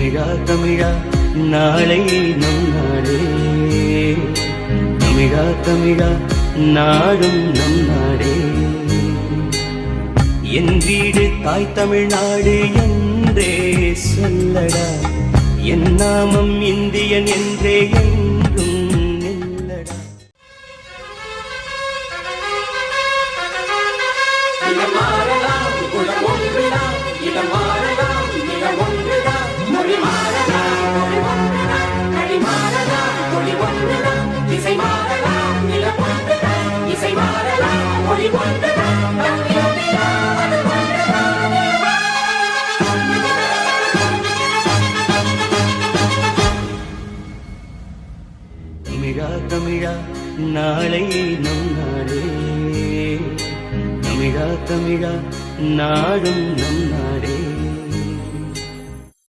தமிழா தமிழா நாளை நம் நாடே, தமிழா தமிழா நாடும் நம் நாடே. என் வீடு தாய் தமிழ்நாடு என்றே சொல்லடா, என் நாமம் இந்தியன் என்றே என்றும் நில்லடா. தமிழா தமிழா நாளை நம் நாடே, தமிழா தமிழா நாடும் நம் நாடே.